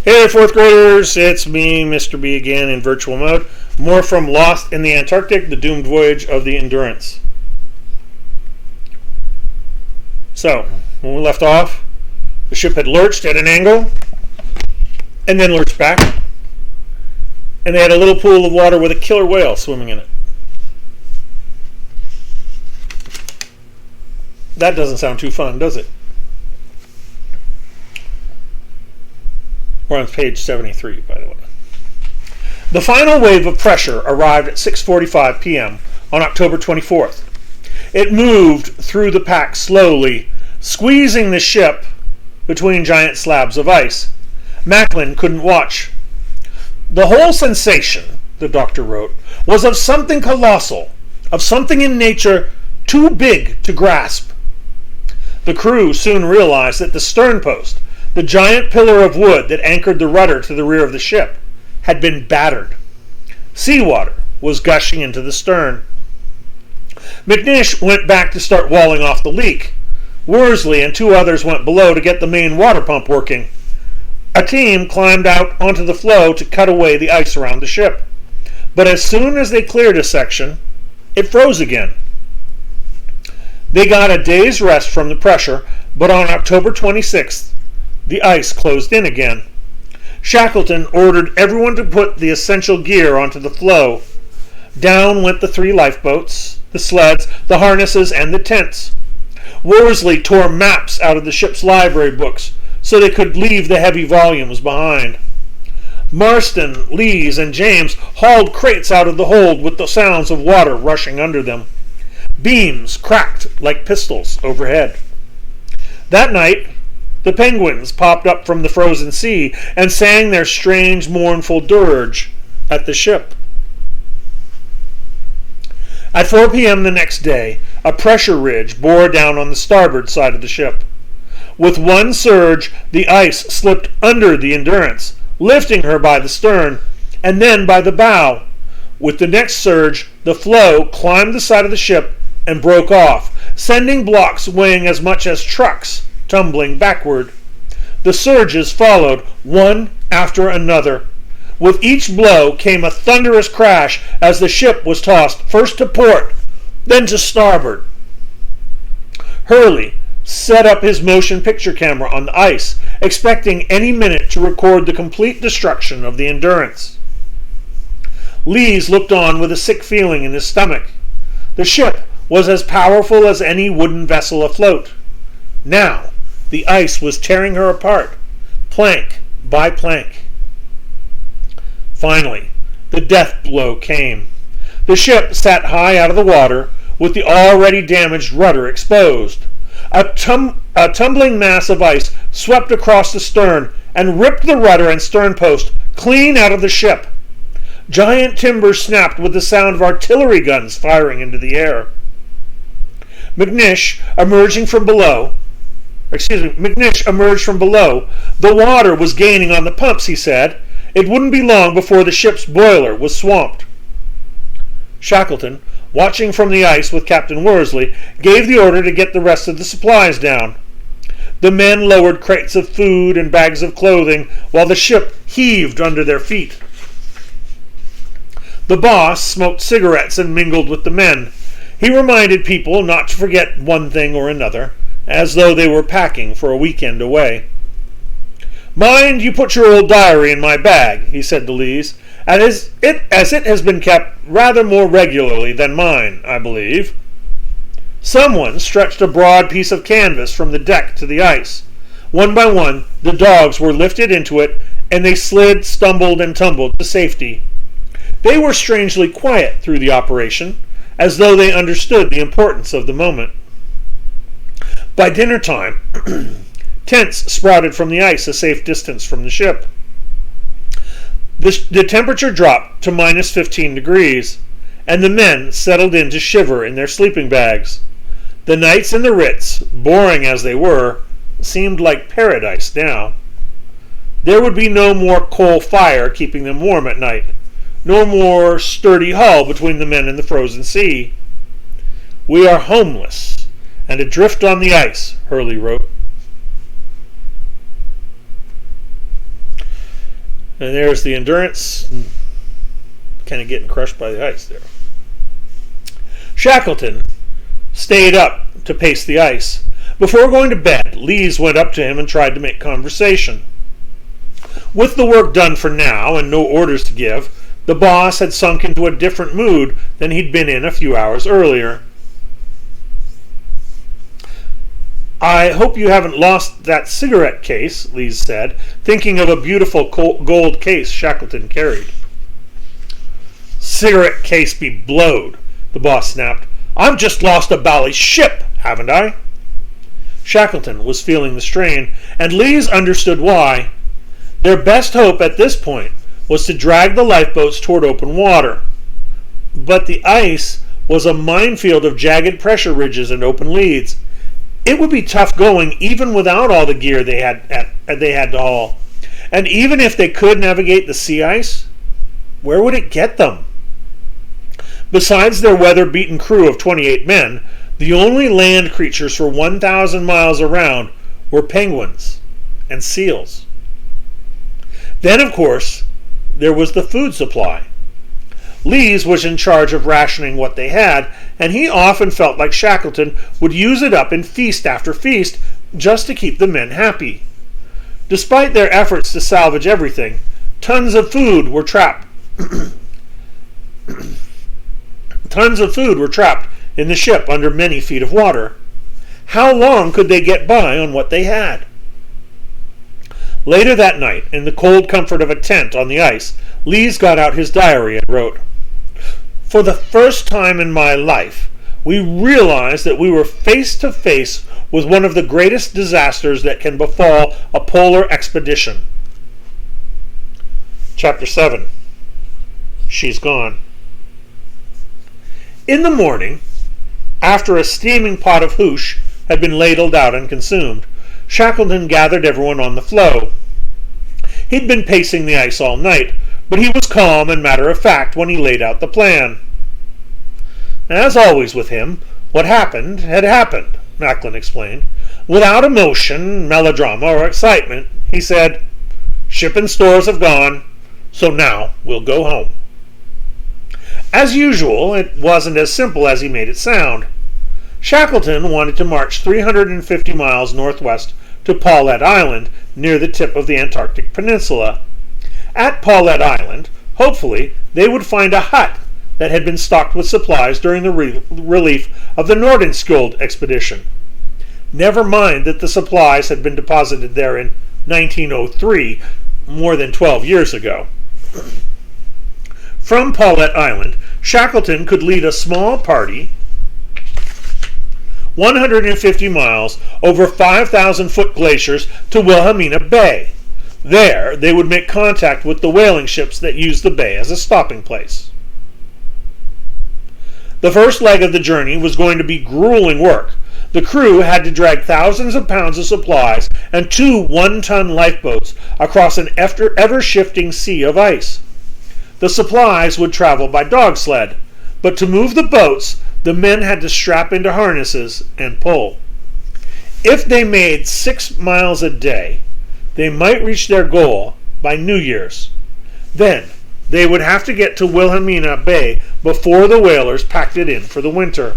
Hey there, fourth graders. It's me, Mr. B, again in virtual mode. More from Lost in the Antarctic, the doomed voyage of the Endurance. So, when we left off, the ship had lurched at an angle, and then lurched back, and they had a little pool of water with a killer whale swimming in it. That doesn't sound too fun, does it? We're on page 73, by the way. The final wave of pressure arrived at 6:45 p.m. on October 24th. It moved through the pack slowly, squeezing the ship between giant slabs of ice. Macklin couldn't watch. The whole sensation, the doctor wrote, was of something colossal, of something in nature too big to grasp. The crew soon realized that the stern post, the giant pillar of wood that anchored the rudder to the rear of the ship, had been battered. Seawater was gushing into the stern. McNish went back to start walling off the leak. Worsley and two others went below to get the main water pump working. A team climbed out onto the floe to cut away the ice around the ship. But as soon as they cleared a section, it froze again. They got a day's rest from the pressure, but on October 26th, the ice closed in again. Shackleton ordered everyone to put the essential gear onto the floe. Down went the 3 lifeboats, the sleds, the harnesses, and the tents. Worsley tore maps out of the ship's library books so they could leave the heavy volumes behind. Marston, Lees, and James hauled crates out of the hold with the sounds of water rushing under them. Beams cracked like pistols overhead. That night, the penguins popped up from the frozen sea and sang their strange, mournful dirge at the ship. At 4 p.m. the next day, a pressure ridge bore down on the starboard side of the ship. With one surge, the ice slipped under the Endurance, lifting her by the stern and then by the bow. With the next surge, the floe climbed the side of the ship and broke off, sending blocks weighing as much as trucks tumbling backward. The surges followed, one after another. With each blow came a thunderous crash as the ship was tossed first to port, then to starboard. Hurley set up his motion picture camera on the ice, expecting any minute to record the complete destruction of the Endurance. Lees looked on with a sick feeling in his stomach. The ship was as powerful as any wooden vessel afloat. Now, the ice was tearing her apart, plank by plank. Finally, the death blow came. The ship sat high out of the water, with the already damaged rudder exposed. A tumbling mass of ice swept across the stern and ripped the rudder and stern post clean out of the ship. Giant timbers snapped with the sound of artillery guns firing into the air. McNish emerged from below. The water was gaining on the pumps, he said. It wouldn't be long before the ship's boiler was swamped. Shackleton, watching from the ice with Captain Worsley, gave the order to get the rest of the supplies down. The men lowered crates of food and bags of clothing while the ship heaved under their feet. The boss smoked cigarettes and mingled with the men. He reminded people not to forget one thing or another, as though they were packing for a weekend away. "Mind you put your old diary in my bag," he said to Lees, as it has been kept rather more regularly than mine, I believe." Someone stretched a broad piece of canvas from the deck to the ice. One by one, the dogs were lifted into it, and they slid, stumbled, and tumbled to safety. They were strangely quiet through the operation, as though they understood the importance of the moment. By dinner time, tents sprouted from the ice a safe distance from the ship. The temperature dropped to minus 15 degrees, and the men settled in to shiver in their sleeping bags. The nights in the Ritz, boring as they were, seemed like paradise now. There would be no more coal fire keeping them warm at night, no more sturdy hull between the men and the frozen sea. "We are homeless and adrift on the ice," Hurley wrote. And there's the Endurance, kind of getting crushed by the ice there. Shackleton stayed up to pace the ice. Before going to bed, Lees went up to him and tried to make conversation. With the work done for now and no orders to give, the boss had sunk into a different mood than he'd been in a few hours earlier. "I hope you haven't lost that cigarette case," Lees said, thinking of a beautiful gold case Shackleton carried. "Cigarette case be blowed," the boss snapped. "I've just lost a bally ship, haven't I?" Shackleton was feeling the strain, and Lees understood why. Their best hope at this point was to drag the lifeboats toward open water. But the ice was a minefield of jagged pressure ridges and open leads. It would be tough going even without all the gear they had to haul. And even if they could navigate the sea ice, where would it get them? Besides their weather-beaten crew of 28 men, the only land creatures for 1,000 miles around were penguins and seals. Then, of course, there was the food supply. Lees was in charge of rationing what they had, and he often felt like Shackleton would use it up in feast after feast just to keep the men happy. Despite their efforts to salvage everything, tons of food were trapped. Tons of food were trapped in the ship under many feet of water. How long could they get by on what they had? Later that night, in the cold comfort of a tent on the ice, Lees got out his diary and wrote, "For the first time in my life, we realized that we were face to face with one of the greatest disasters that can befall a polar expedition." Chapter 7. She's Gone. In the morning, after a steaming pot of hoosh had been ladled out and consumed, Shackleton gathered everyone on the floe. He'd been pacing the ice all night, but he was calm and matter-of-fact when he laid out the plan. As always with him, what happened had happened, Macklin explained. Without emotion, melodrama, or excitement, he said, "Ship and stores have gone, so now we'll go home." As usual, it wasn't as simple as he made it sound. Shackleton wanted to march 350 miles northwest to Paulet Island, near the tip of the Antarctic Peninsula. At Paulet Island, hopefully, they would find a hut that had been stocked with supplies during the relief of the Nordenskjöld expedition. Never mind that the supplies had been deposited there in 1903, more than 12 years ago. From Paulet Island, Shackleton could lead a small party 150 miles over 5,000-foot glaciers to Wilhelmina Bay. There, they would make contact with the whaling ships that used the bay as a stopping place. The first leg of the journey was going to be grueling work. The crew had to drag thousands of pounds of supplies and 2 one-ton lifeboats across an ever-shifting sea of ice. The supplies would travel by dog sled, but to move the boats, the men had to strap into harnesses and pull. If they made 6 miles a day, they might reach their goal by New Year's. Then, they would have to get to Wilhelmina Bay before the whalers packed it in for the winter.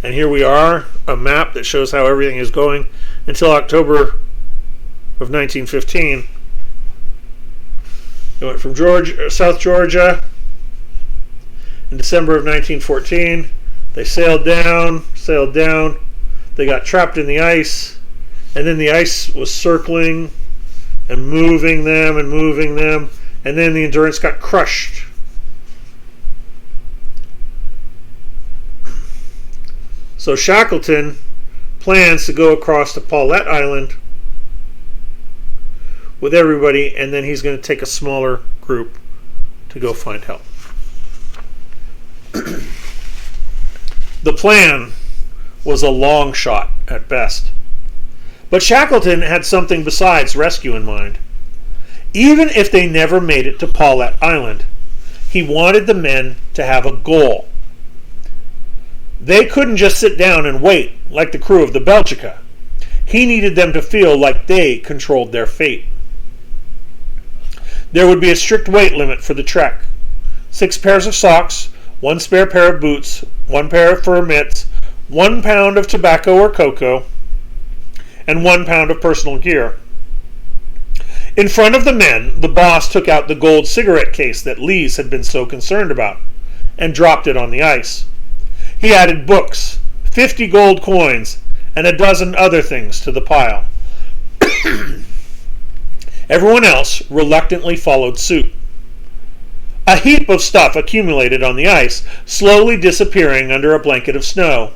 And here we are, a map that shows how everything is going until October of 1915. They went from South Georgia in December of 1914. They sailed down. They got trapped in the ice, and then the ice was circling and moving them, and then the Endurance got crushed. So Shackleton plans to go across to Paulet Island with everybody, and then he's going to take a smaller group to go find help. The plan was a long shot at best. But Shackleton had something besides rescue in mind. Even if they never made it to Paulet Island, he wanted the men to have a goal. They couldn't just sit down and wait like the crew of the Belgica. He needed them to feel like they controlled their fate. There would be a strict weight limit for the trek. 6 pairs of socks, 1 spare pair of boots, 1 pair of fur mitts, 1 pound of tobacco or cocoa, and 1 pound of personal gear. In front of the men, the boss took out the gold cigarette case that Lees had been so concerned about and dropped it on the ice. He added books, 50 gold coins, and a dozen other things to the pile. Everyone else reluctantly followed suit. A heap of stuff accumulated on the ice, slowly disappearing under a blanket of snow.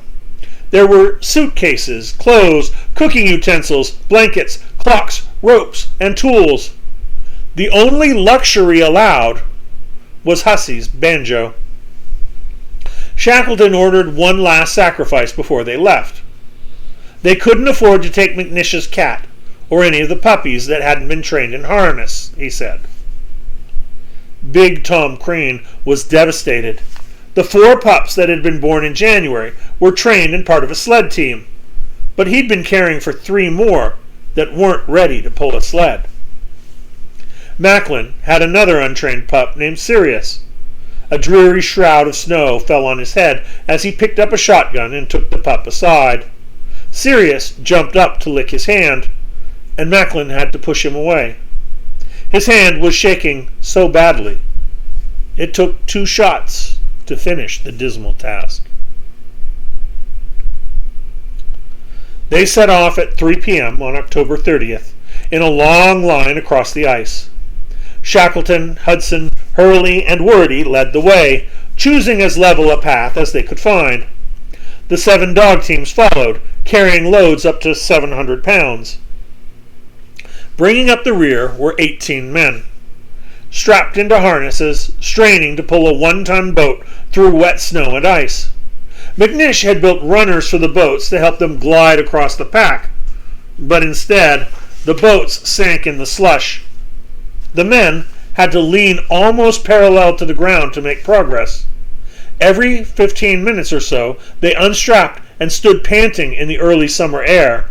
There were suitcases, clothes, cooking utensils, blankets, clocks, ropes, and tools. The only luxury allowed was Hussey's banjo. Shackleton ordered one last sacrifice before they left. They couldn't afford to take McNish's cat, or any of the puppies that hadn't been trained in harness, he said. Big Tom Crane was devastated. The 4 pups that had been born in January were trained and part of a sled team, but he'd been caring for 3 more that weren't ready to pull a sled. Macklin had another untrained pup named Sirius. A dreary shroud of snow fell on his head as he picked up a shotgun and took the pup aside. Sirius jumped up to lick his hand, and Macklin had to push him away. His hand was shaking so badly, it took 2 shots to finish the dismal task. They set off at 3 p.m. on October 30th in a long line across the ice. Shackleton, Hudson, Hurley, and Wordy led the way, choosing as level a path as they could find. The 7 dog teams followed, carrying loads up to 700 pounds. Bringing up the rear were 18 men, strapped into harnesses, straining to pull a 1-ton boat through wet snow and ice. McNish had built runners for the boats to help them glide across the pack, but instead, the boats sank in the slush. The men had to lean almost parallel to the ground to make progress. Every 15 minutes or so, they unstrapped and stood panting in the early summer air.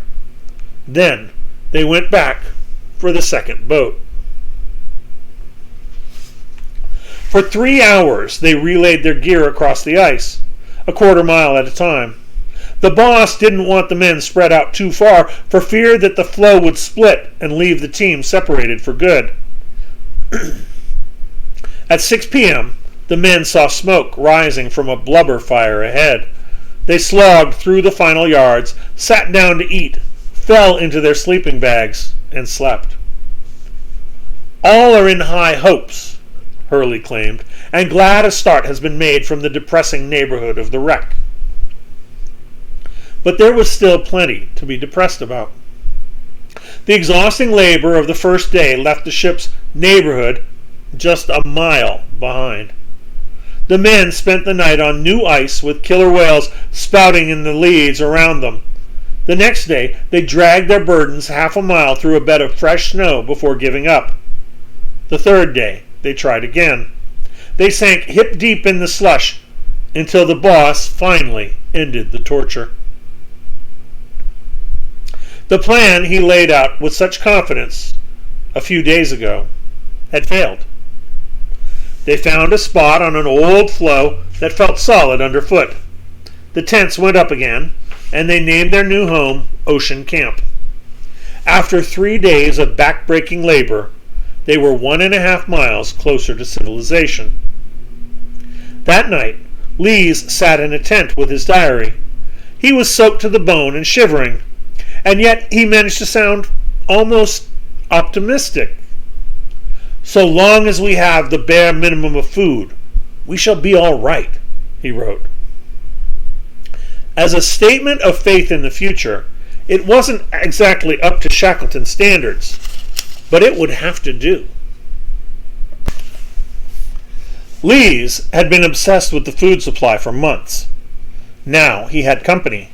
Then they went back for the second boat. For 3 hours, they relayed their gear across the ice, a quarter mile at a time. The boss didn't want the men spread out too far for fear that the floe would split and leave the team separated for good. At 6 p.m., the men saw smoke rising from a blubber fire ahead. They slogged through the final yards, sat down to eat, fell into their sleeping bags, and slept. All are in high hopes, Hurley claimed, and glad a start has been made from the depressing neighborhood of the wreck. But there was still plenty to be depressed about. The exhausting labor of the first day left the ship's neighborhood just a mile behind. The men spent the night on new ice with killer whales spouting in the leads around them. The next day, they dragged their burdens half a mile through a bed of fresh snow before giving up. The third day, they tried again. They sank hip-deep in the slush until the boss finally ended the torture. The plan he laid out with such confidence a few days ago had failed. They found a spot on an old floe that felt solid underfoot. The tents went up again, and they named their new home Ocean Camp. After 3 days of back-breaking labor, they were 1.5 miles closer to civilization. That night, Lees sat in a tent with his diary. He was soaked to the bone and shivering, and yet he managed to sound almost optimistic. "So long as we have the bare minimum of food, we shall be all right," he wrote. As a statement of faith in the future, it wasn't exactly up to Shackleton's standards, but it would have to do. Lees had been obsessed with the food supply for months. Now he had company.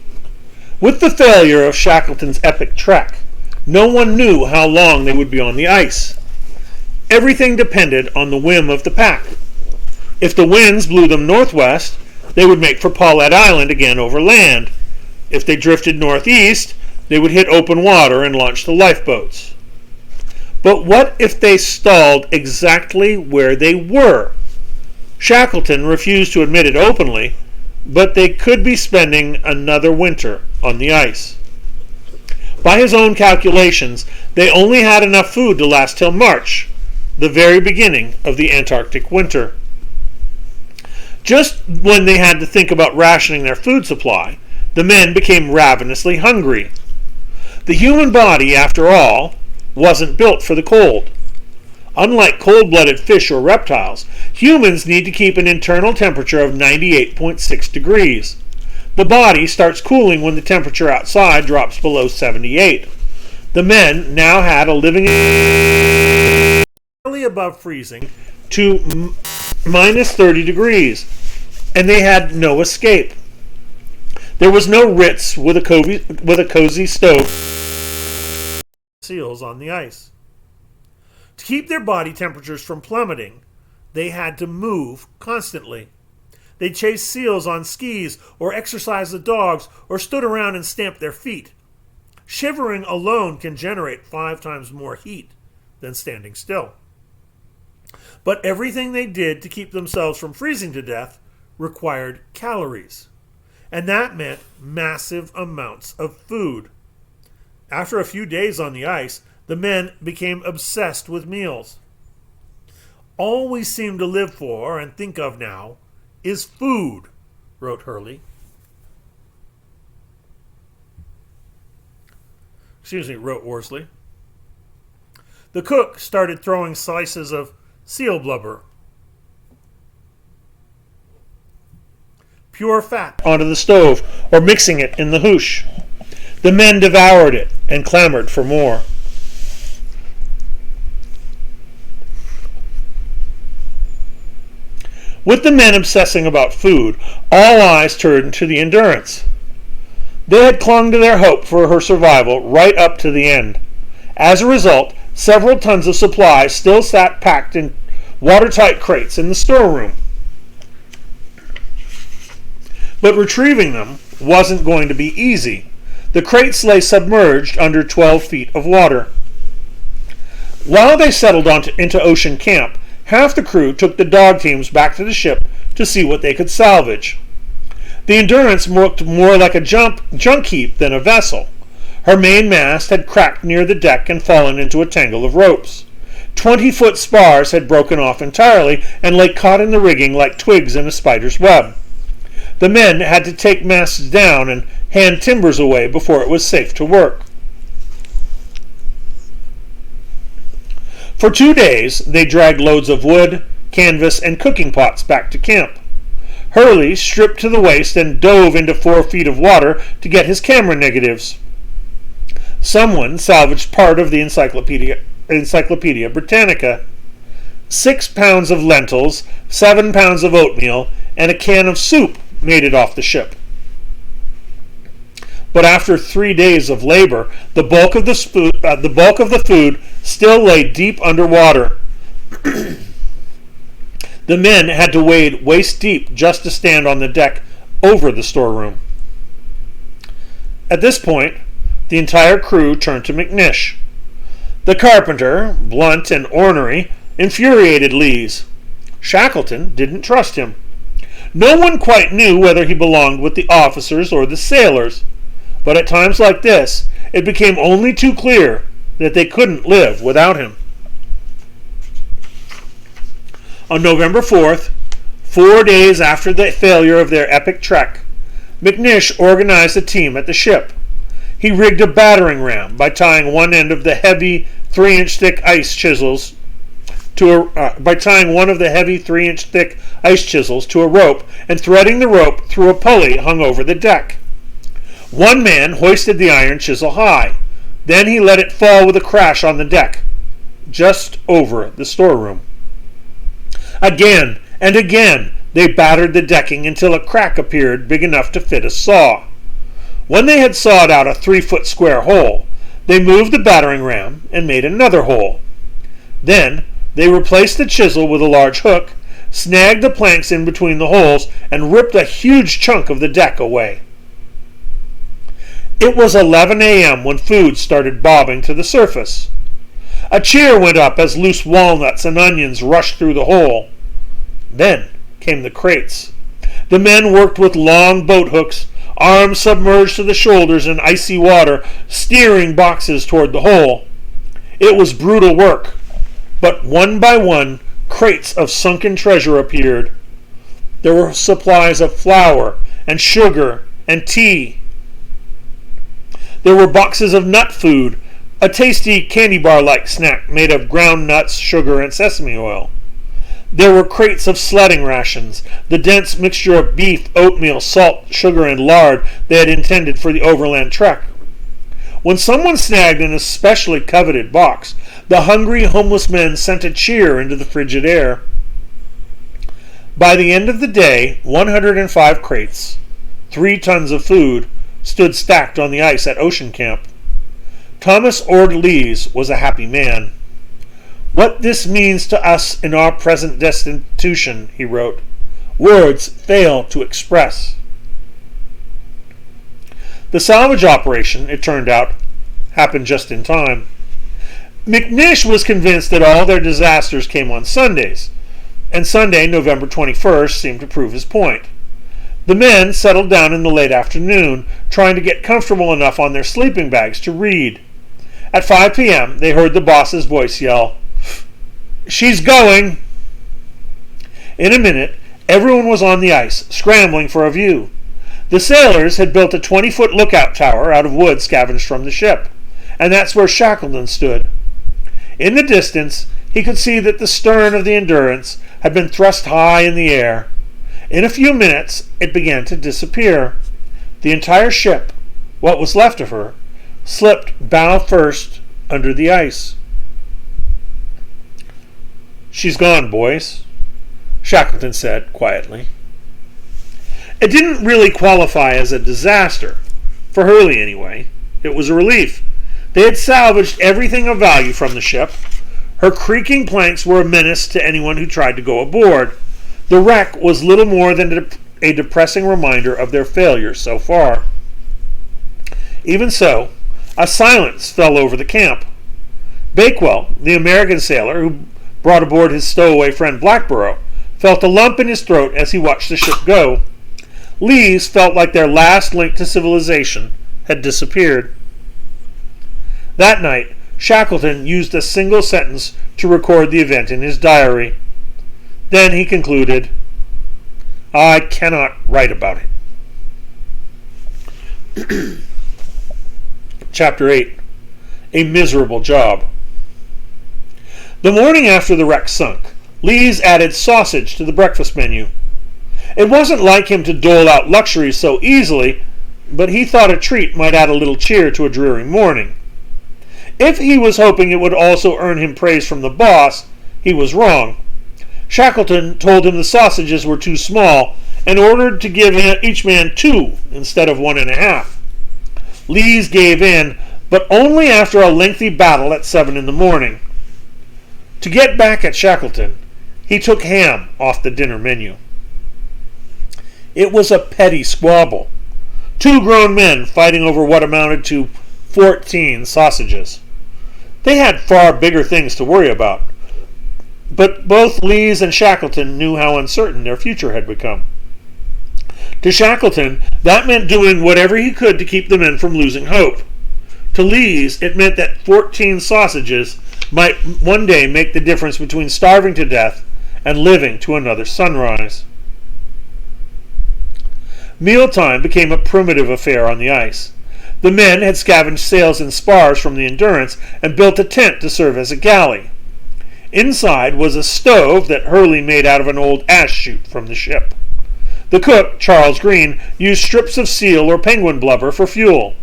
With the failure of Shackleton's epic trek, no one knew how long they would be on the ice. Everything depended on the whim of the pack. If the winds blew them northwest, they would make for Paulet Island again over land. If they drifted northeast, they would hit open water and launch the lifeboats. But what if they stalled exactly where they were? Shackleton refused to admit it openly, but they could be spending another winter on the ice. By his own calculations, they only had enough food to last till March, the very beginning of the Antarctic winter. Just when they had to think about rationing their food supply, the men became ravenously hungry. The human body, after all, wasn't built for the cold. Unlike cold-blooded fish or reptiles, humans need to keep an internal temperature of 98.6 degrees. The body starts cooling when the temperature outside drops below 78. The men now had a living above freezing to minus 30 degrees, and they had no escape. There was no Ritz with a cozy stove. Seals on the ice. To keep their body temperatures from plummeting, they had to move constantly. They chased seals on skis, or exercised the dogs, or stood around and stamped their feet. Shivering alone can generate 5 times more heat than standing still. But everything they did to keep themselves from freezing to death required calories. And that meant massive amounts of food. After a few days on the ice, the men became obsessed with meals. All we seem to live for and think of now is food, wrote Hurley. Wrote Worsley. The cook started throwing slices of seal blubber, pure fat, onto the stove or mixing it in the hoosh. The men devoured it and clamored for more. With the men obsessing about food, all eyes turned to the Endurance. They had clung to their hope for her survival right up to the end. As a result, several tons of supplies still sat packed in watertight crates in the storeroom. But retrieving them wasn't going to be easy. The crates lay submerged under 12 feet of water. While they settled into Ocean Camp, half the crew took the dog teams back to the ship to see what they could salvage. The Endurance looked more like a junk heap than a vessel. Her main mast had cracked near the deck and fallen into a tangle of ropes. 20-foot spars had broken off entirely and lay caught in the rigging like twigs in a spider's web. The men had to take masts down and hand timbers away before it was safe to work. For 2 days, they dragged loads of wood, canvas, and cooking pots back to camp. Hurley stripped to the waist and dove into 4 feet of water to get his camera negatives. Someone salvaged part of the Encyclopedia Britannica. 6 pounds of lentils, 7 pounds of oatmeal, and a can of soup made it off the ship. But after 3 days of labor, the bulk of the food still lay deep underwater. The men had to wade waist deep just to stand on the deck over the storeroom. At this point, the entire crew turned to McNish. The carpenter, blunt and ornery, infuriated Lees. Shackleton didn't trust him. No one quite knew whether he belonged with the officers or the sailors, but at times like this, it became only too clear that they couldn't live without him. On November 4th, 4 days after the failure of their epic trek, McNish organized a team at the ship. He rigged a battering ram by tying one end of the heavy 3-inch thick ice chisels to a rope and threading the rope through a pulley hung over the deck. One man hoisted the iron chisel high. Then he let it fall with a crash on the deck, just over the storeroom. Again and again they battered the decking until a crack appeared big enough to fit a saw. When they had sawed out a 3-foot square hole, they moved the battering ram and made another hole. Then they replaced the chisel with a large hook, snagged the planks in between the holes, and ripped a huge chunk of the deck away. It was 11 a.m. when food started bobbing to the surface. A cheer went up as loose walnuts and onions rushed through the hole. Then came the crates. The men worked with long boat hooks, arms submerged to the shoulders in icy water, steering boxes toward the hole. It was brutal work, but one by one, crates of sunken treasure appeared. There were supplies of flour and sugar and tea. There were boxes of nut food, a tasty candy bar-like snack made of ground nuts, sugar, and sesame oil. There were crates of sledding rations, the dense mixture of beef, oatmeal, salt, sugar, and lard they had intended for the overland trek. When someone snagged an especially coveted box, the hungry, homeless men sent a cheer into the frigid air. By the end of the day, 105 crates, 3 tons of food, stood stacked on the ice at Ocean Camp. Thomas Ord Lees was a happy man. "What this means to us in our present destitution," he wrote, "words fail to express." The salvage operation, it turned out, happened just in time. McNish was convinced that all their disasters came on Sundays, and Sunday, November 21st, seemed to prove his point. The men settled down in the late afternoon, trying to get comfortable enough on their sleeping bags to read. At 5 p.m., they heard the boss's voice yell, "She's going!" In a minute, everyone was on the ice, scrambling for a view. The sailors had built a 20-foot lookout tower out of wood scavenged from the ship, and that's where Shackleton stood. In the distance, he could see that the stern of the Endurance had been thrust high in the air. In a few minutes, it began to disappear. The entire ship, what was left of her, slipped bow first under the ice. "She's gone, boys," Shackleton said quietly. It didn't really qualify as a disaster. For Hurley, anyway. It was a relief. They had salvaged everything of value from the ship. Her creaking planks were a menace to anyone who tried to go aboard. The wreck was little more than a depressing reminder of their failures so far. Even so, a silence fell over the camp. Bakewell, the American sailor who brought aboard his stowaway friend Blackborough, felt a lump in his throat as he watched the ship go. Lees felt like their last link to civilization had disappeared. That night, Shackleton used a single sentence to record the event in his diary. Then he concluded, "I cannot write about it." Chapter 8. A Miserable Job. The morning after the wreck sunk, Lees added sausage to the breakfast menu. It wasn't like him to dole out luxuries so easily, but he thought a treat might add a little cheer to a dreary morning. If he was hoping it would also earn him praise from the boss, he was wrong. Shackleton told him the sausages were too small and ordered to give each man 2 instead of 1.5. Lees gave in, but only after a lengthy battle at 7 in the morning. To get back at Shackleton, he took ham off the dinner menu. It was a petty squabble. 2 grown men fighting over what amounted to 14 sausages. They had far bigger things to worry about. But both Lees and Shackleton knew how uncertain their future had become. To Shackleton, that meant doing whatever he could to keep the men from losing hope. To Lees, it meant that 14 sausages might one day make the difference between starving to death and living to another sunrise. Mealtime became a primitive affair on the ice. The men had scavenged sails and spars from the Endurance and built a tent to serve as a galley. Inside was a stove that Hurley made out of an old ash chute from the ship. The cook, Charles Green, used strips of seal or penguin blubber for fuel.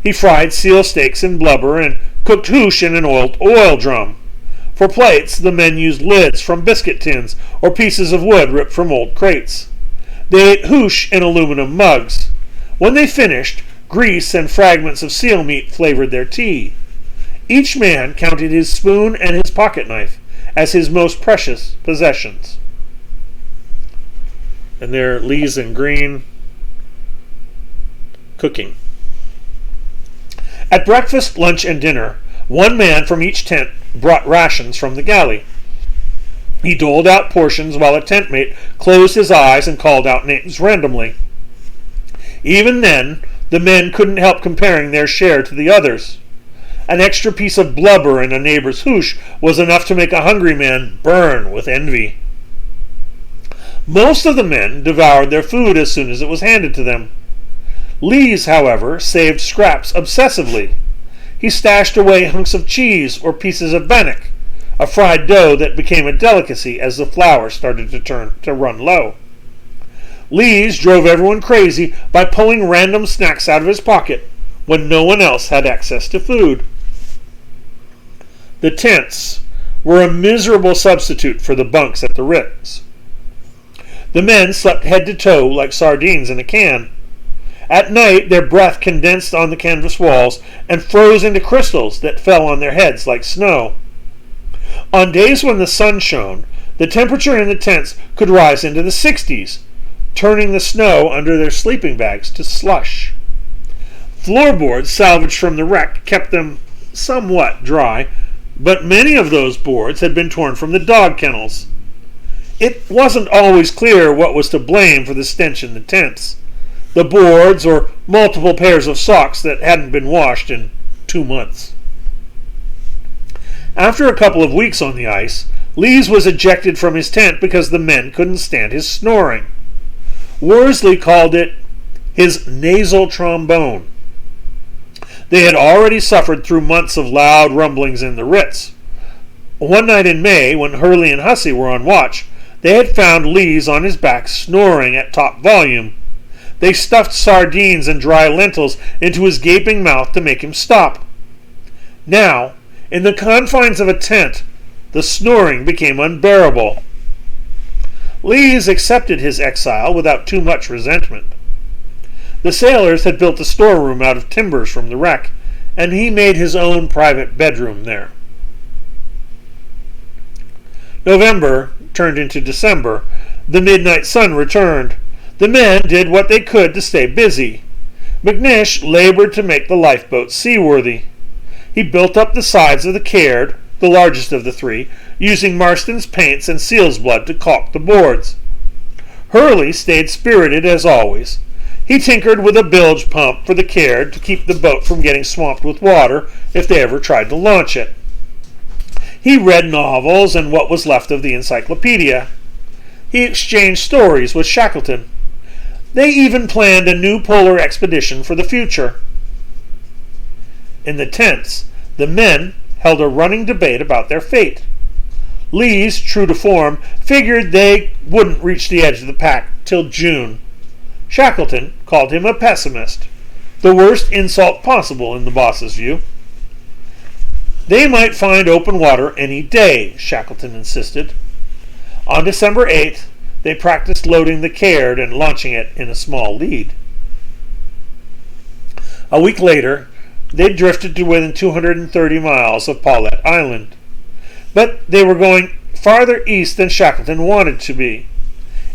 He fried seal steaks in blubber and cooked hoosh in an old oil drum. For plates, the men used lids from biscuit tins or pieces of wood ripped from old crates. They ate hoosh in aluminum mugs. When they finished, grease and fragments of seal meat flavored their tea. Each man counted his spoon and his pocket knife as his most precious possessions. And there, Lees and Green cooking. At breakfast, lunch, and dinner, one man from each tent brought rations from the galley. He doled out portions while a tent mate closed his eyes and called out names randomly. Even then, the men couldn't help comparing their share to the others. An extra piece of blubber in a neighbor's hoosh was enough to make a hungry man burn with envy. Most of the men devoured their food as soon as it was handed to them. Lees, however, saved scraps obsessively. He stashed away hunks of cheese or pieces of bannock, a fried dough that became a delicacy as the flour started to run low. Lees drove everyone crazy by pulling random snacks out of his pocket when no one else had access to food. The tents were a miserable substitute for the bunks at the Ritz. The men slept head to toe like sardines in a can. At night, their breath condensed on the canvas walls and froze into crystals that fell on their heads like snow. On days when the sun shone, the temperature in the tents could rise into the 60s, turning the snow under their sleeping bags to slush. Floorboards salvaged from the wreck kept them somewhat dry, but many of those boards had been torn from the dog kennels. It wasn't always clear what was to blame for the stench in the tents: the boards or multiple pairs of socks that hadn't been washed in 2 months. After a couple of weeks on the ice, Lees was ejected from his tent because the men couldn't stand his snoring. Worsley called it his nasal trombone. They had already suffered through months of loud rumblings in the Ritz. One night in May, when Hurley and Hussey were on watch, they had found Lees on his back snoring at top volume. They stuffed sardines and dry lentils into his gaping mouth to make him stop. Now, in the confines of a tent, the snoring became unbearable. Lees accepted his exile without too much resentment. The sailors had built a storeroom out of timbers from the wreck, and he made his own private bedroom there. November turned into December. The midnight sun returned. The men did what they could to stay busy. McNish labored to make the lifeboat seaworthy. He built up the sides of the Caird, the largest of the three, using Marston's paints and seal's blood to caulk the boards. Hurley stayed spirited as always. He tinkered with a bilge pump for the Caird to keep the boat from getting swamped with water if they ever tried to launch it. He read novels and what was left of the encyclopedia. He exchanged stories with Shackleton. They even planned a new polar expedition for the future. In the tents, the men held a running debate about their fate. Lees, true to form, figured they wouldn't reach the edge of the pack till June. Shackleton called him a pessimist, the worst insult possible in the boss's view. They might find open water any day, Shackleton insisted. On December 8th, they practiced loading the Caird and launching it in a small lead. A week later, they drifted to within 230 miles of Paulet Island. But they were going farther east than Shackleton wanted to be.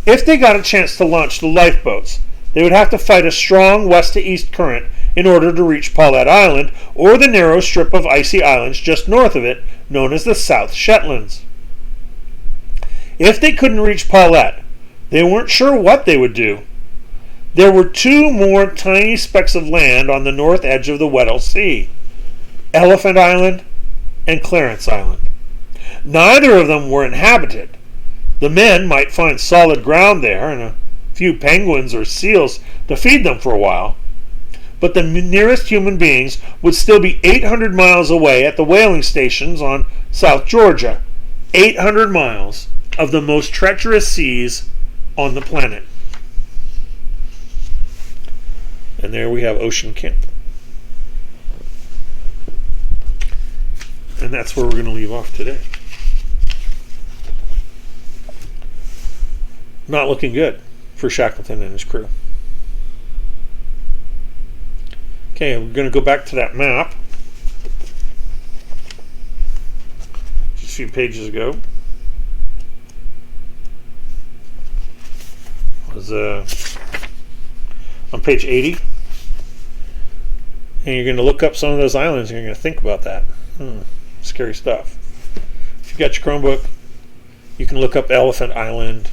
If they got a chance to launch the lifeboats, they would have to fight a strong west-to-east current in order to reach Paulet Island or the narrow strip of icy islands just north of it, known as the South Shetlands. If they couldn't reach Paulet, they weren't sure what they would do. There were two more tiny specks of land on the north edge of the Weddell Sea: Elephant Island and Clarence Island. Neither of them were inhabited. The men might find solid ground there and a few penguins or seals to feed them for a while, but the nearest human beings would still be 800 miles away at the whaling stations on South Georgia. 800 miles of the most treacherous seas on the planet. And there we have Ocean Camp. And that's where we're going to leave off today. Not looking good for Shackleton and his crew. Okay, we're going to go back to that map. Just a few pages ago. It was on page 80. And you're going to look up some of those islands and you're going to think about that. Scary stuff. If you've got your Chromebook, you can look up Elephant Island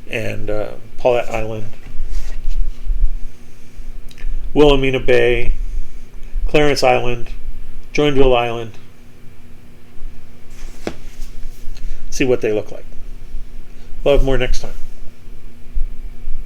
and Paulette Island, Wilhelmina Bay, Clarence Island, Joinville Island. See what they look like. We'll have more next time.